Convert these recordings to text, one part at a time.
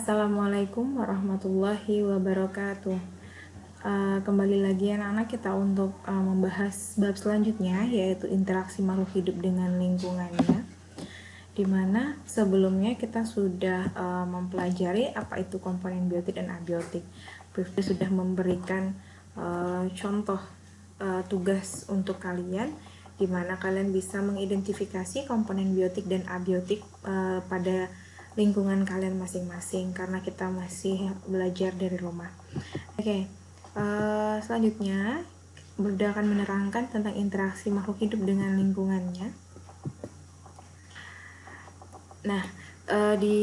Assalamualaikum warahmatullahi wabarakatuh. Kembali lagi anak-anak kita untuk membahas bab selanjutnya, yaitu interaksi makhluk hidup dengan lingkungannya. Dimana sebelumnya kita sudah mempelajari apa itu komponen biotik dan abiotik. Preview sudah memberikan contoh tugas untuk kalian, di mana kalian bisa mengidentifikasi komponen biotik dan abiotik pada lingkungan kalian masing-masing, karena kita masih belajar dari rumah. Oke, selanjutnya Bunda akan menerangkan tentang interaksi makhluk hidup dengan lingkungannya. Nah, di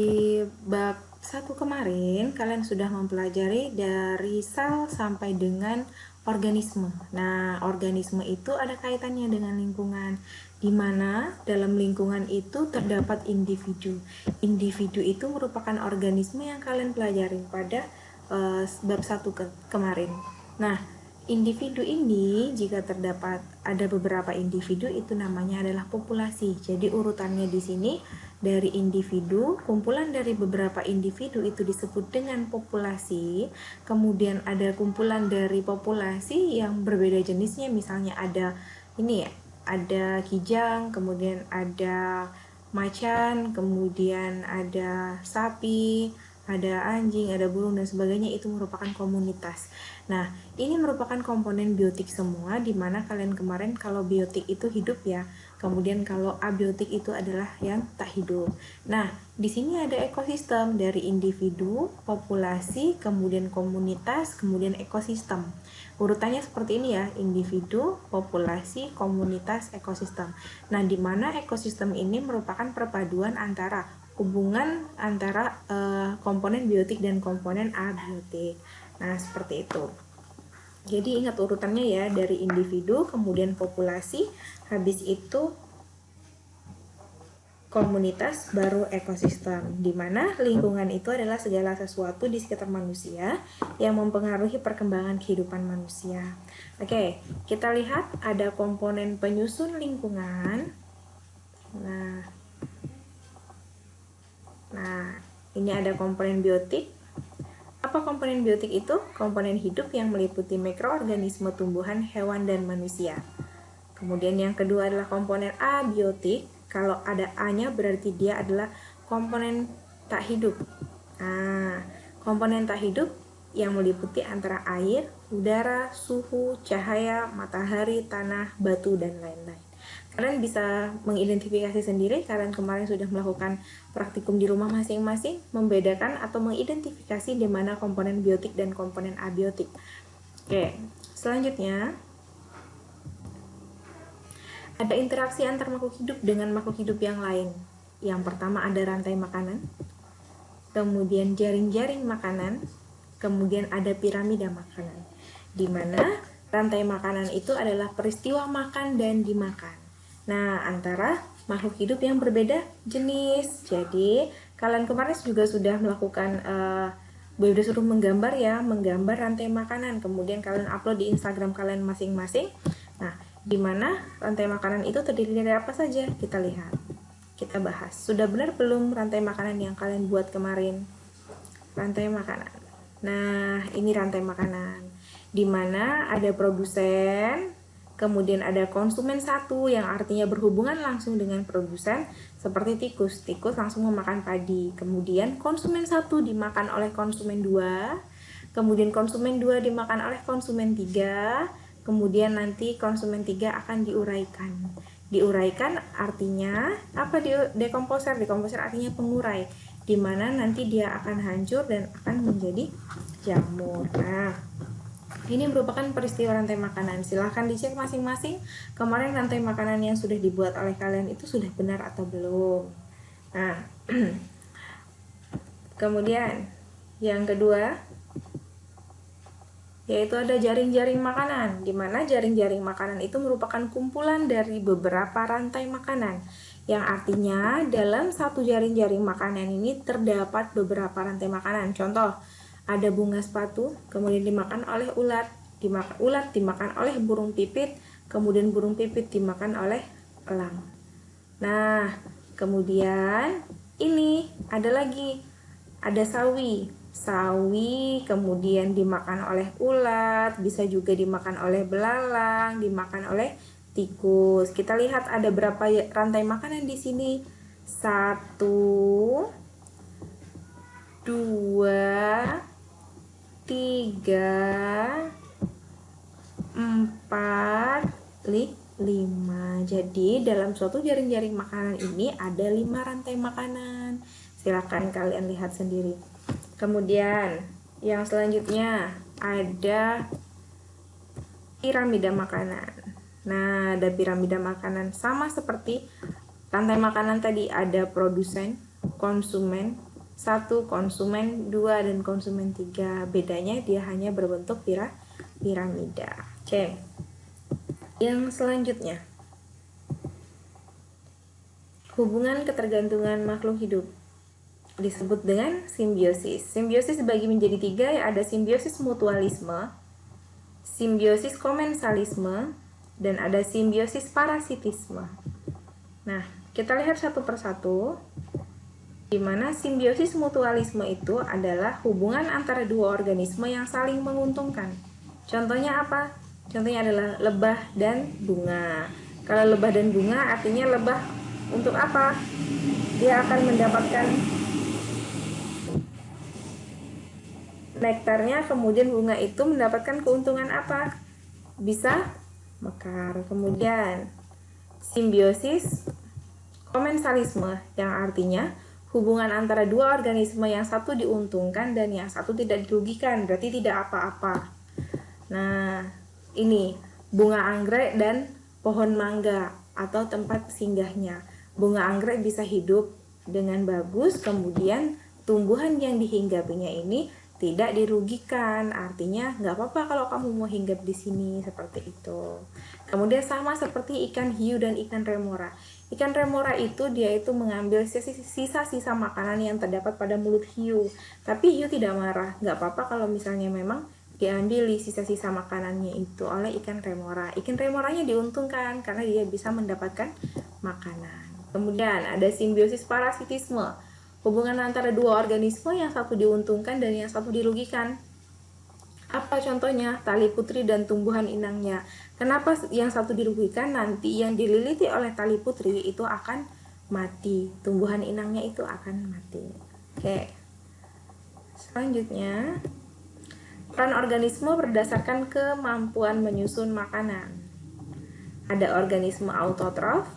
bab 1 kemarin kalian sudah mempelajari dari sel sampai dengan organisme. Nah, organisme itu ada kaitannya dengan lingkungan, di mana dalam lingkungan itu terdapat individu. Individu itu merupakan organisme yang kalian pelajari pada bab 1 kemarin. Nah, individu ini jika terdapat ada beberapa individu itu namanya adalah populasi. Jadi urutannya di sini dari individu, kumpulan dari beberapa individu itu disebut dengan populasi. Kemudian ada kumpulan dari populasi yang berbeda jenisnya, misalnya ada ini ya, ada kijang, kemudian ada macan, kemudian ada sapi, ada anjing, ada burung dan sebagainya. Itu merupakan komunitas. Nah, ini merupakan komponen biotik semua, di mana kalian kemarin kalau biotik itu hidup ya, kemudian kalau abiotik itu adalah yang tak hidup. Nah, di sini ada ekosistem dari individu, populasi, kemudian komunitas, kemudian ekosistem. Urutannya seperti ini ya, individu, populasi, komunitas, ekosistem. Nah, di mana ekosistem ini merupakan perpaduan antara hubungan antara komponen biotik dan komponen abiotik. Nah, seperti itu. Jadi ingat urutannya ya, dari individu, kemudian populasi, habis itu komunitas, baru ekosistem, di mana lingkungan itu adalah segala sesuatu di sekitar manusia yang mempengaruhi perkembangan kehidupan manusia. Oke, kita lihat ada komponen penyusun lingkungan. Nah, ini ada komponen biotik. Apa komponen biotik itu? Komponen hidup yang meliputi mikroorganisme, tumbuhan, hewan, dan manusia. Kemudian yang kedua adalah komponen abiotik. Kalau ada A-nya berarti dia adalah komponen tak hidup. Nah, komponen tak hidup yang meliputi antara air, udara, suhu, cahaya, matahari, tanah, batu, dan lain-lain. Kalian bisa mengidentifikasi sendiri, kalian kemarin sudah melakukan praktikum di rumah masing-masing, membedakan atau mengidentifikasi di mana komponen biotik dan komponen abiotik. Oke, selanjutnya ada interaksi antar makhluk hidup dengan makhluk hidup yang lain. Yang pertama ada rantai makanan, kemudian jaring-jaring makanan, kemudian ada piramida makanan, di mana rantai makanan itu adalah peristiwa makan dan dimakan. Nah, antara makhluk hidup yang berbeda jenis. Jadi, kalian kemarin juga sudah melakukan udah suruh menggambar ya, menggambar rantai makanan, kemudian kalian upload di Instagram kalian masing-masing. Nah, di mana rantai makanan itu terdiri dari apa saja? Kita lihat. Kita bahas. Sudah benar belum rantai makanan yang kalian buat kemarin? Rantai makanan. Nah, ini rantai makanan. Di mana ada produsen, kemudian ada konsumen satu yang artinya berhubungan langsung dengan produsen, seperti tikus. Tikus langsung memakan padi. Kemudian konsumen satu dimakan oleh konsumen dua, kemudian konsumen dua dimakan oleh konsumen tiga, kemudian nanti konsumen 3 akan diuraikan. Diuraikan artinya apa? Dekomposer. Dekomposer artinya pengurai, di mana nanti dia akan hancur dan akan menjadi jamur. Nah, ini merupakan peristiwa rantai makanan. Silahkan dicek masing-masing kemarin rantai makanan yang sudah dibuat oleh kalian itu sudah benar atau belum. Nah, kemudian yang kedua yaitu ada jaring-jaring makanan, di mana jaring-jaring makanan itu merupakan kumpulan dari beberapa rantai makanan, yang artinya dalam satu jaring-jaring makanan ini terdapat beberapa rantai makanan. Contoh, ada bunga sepatu, kemudian dimakan oleh ulat, ulat dimakan oleh burung pipit, kemudian burung pipit dimakan oleh elang. Nah, kemudian ini ada lagi ada sawi. Sawi kemudian dimakan oleh ulat, bisa juga dimakan oleh belalang, dimakan oleh tikus. Kita lihat ada berapa rantai makanan di sini. 1, 2, 3, 4, 5. Jadi dalam suatu jaring-jaring makanan ini ada 5 rantai makanan. Silakan kalian lihat sendiri. Kemudian yang selanjutnya ada piramida makanan. Nah, ada piramida makanan sama seperti rantai makanan tadi, ada produsen, konsumen 1, konsumen 2, dan konsumen 3. Bedanya dia hanya berbentuk piramida. Oke. Yang selanjutnya, hubungan ketergantungan makhluk hidup disebut dengan simbiosis. Simbiosis dibagi menjadi 3, ada simbiosis mutualisme, simbiosis komensalisme, dan ada simbiosis parasitisme. Nah, kita lihat satu persatu. Di mana simbiosis mutualisme itu adalah hubungan antara dua organisme yang saling menguntungkan. Contohnya apa? Contohnya adalah lebah dan bunga. Kalau lebah dan bunga artinya lebah untuk apa? Dia akan mendapatkan nektarnya, kemudian bunga itu mendapatkan keuntungan apa? Bisa mekar. Kemudian simbiosis komensalisme yang artinya hubungan antara dua organisme yang satu diuntungkan dan yang satu tidak dirugikan, berarti tidak apa-apa. Nah, ini bunga anggrek dan pohon mangga atau tempat singgahnya. Bunga anggrek bisa hidup dengan bagus, kemudian tumbuhan yang dihinggapinya ini tidak dirugikan, artinya nggak apa-apa kalau kamu mau hinggap di sini, seperti itu. Kemudian sama seperti ikan hiu dan ikan remora. Ikan remora itu dia itu mengambil sisa-sisa makanan yang terdapat pada mulut hiu, tapi hiu tidak marah, nggak apa-apa kalau misalnya memang diambil sisa-sisa makanannya itu oleh ikan remora. Ikan remoranya diuntungkan karena dia bisa mendapatkan makanan. Kemudian ada simbiosis parasitisme. Hubungan antara dua organisme yang satu diuntungkan dan yang satu dirugikan. Apa contohnya? Tali putri dan tumbuhan inangnya. Kenapa yang satu dirugikan? Nanti yang dililiti oleh tali putri itu akan mati. Tumbuhan inangnya itu akan mati. Oke. Selanjutnya, peran organisme berdasarkan kemampuan menyusun makanan. Ada organisme autotrof,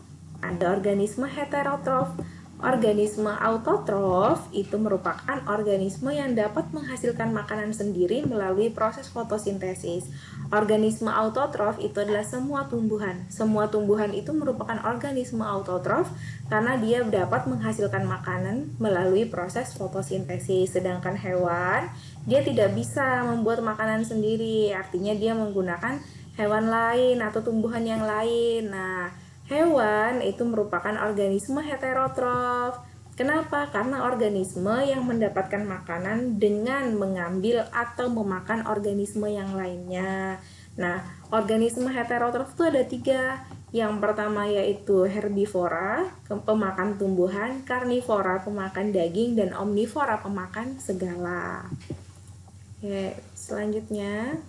ada organisme heterotrof. Organisme autotrof itu merupakan organisme yang dapat menghasilkan makanan sendiri melalui proses fotosintesis. Organisme autotrof itu adalah semua tumbuhan. Semua tumbuhan itu merupakan organisme autotrof karena dia dapat menghasilkan makanan melalui proses fotosintesis. Sedangkan hewan, dia tidak bisa membuat makanan sendiri, artinya dia menggunakan hewan lain atau tumbuhan yang lain. Nah, hewan itu merupakan organisme heterotrof. Kenapa? Karena organisme yang mendapatkan makanan dengan mengambil atau memakan organisme yang lainnya. Nah, organisme heterotrof itu ada 3. Yang pertama yaitu herbivora, pemakan tumbuhan, karnivora, pemakan daging, dan omnivora, pemakan segala. Oke, selanjutnya.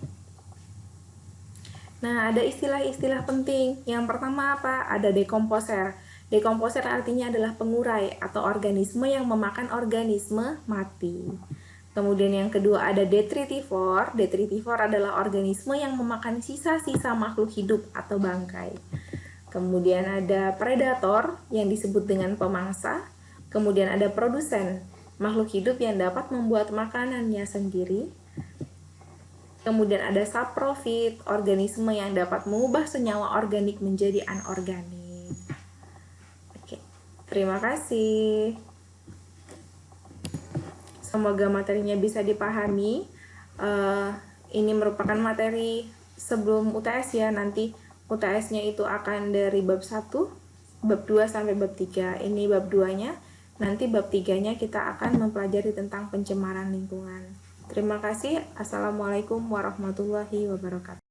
Nah, ada istilah-istilah penting. Yang pertama apa? Ada dekomposer. Dekomposer artinya adalah pengurai atau organisme yang memakan organisme mati. Kemudian yang kedua ada detritivor. Detritivor adalah organisme yang memakan sisa-sisa makhluk hidup atau bangkai. Kemudian ada predator yang disebut dengan pemangsa. Kemudian ada produsen, makhluk hidup yang dapat membuat makanannya sendiri. Kemudian ada saprofit, organisme yang dapat mengubah senyawa organik menjadi anorganik. Oke, terima kasih. Semoga materinya bisa dipahami. Ini merupakan materi sebelum UTS ya. Nanti UTS-nya itu akan dari bab 1, bab 2 sampai bab 3. Ini bab 2-nya. Nanti bab 3-nya kita akan mempelajari tentang pencemaran lingkungan. Terima kasih. Assalamualaikum warahmatullahi wabarakatuh.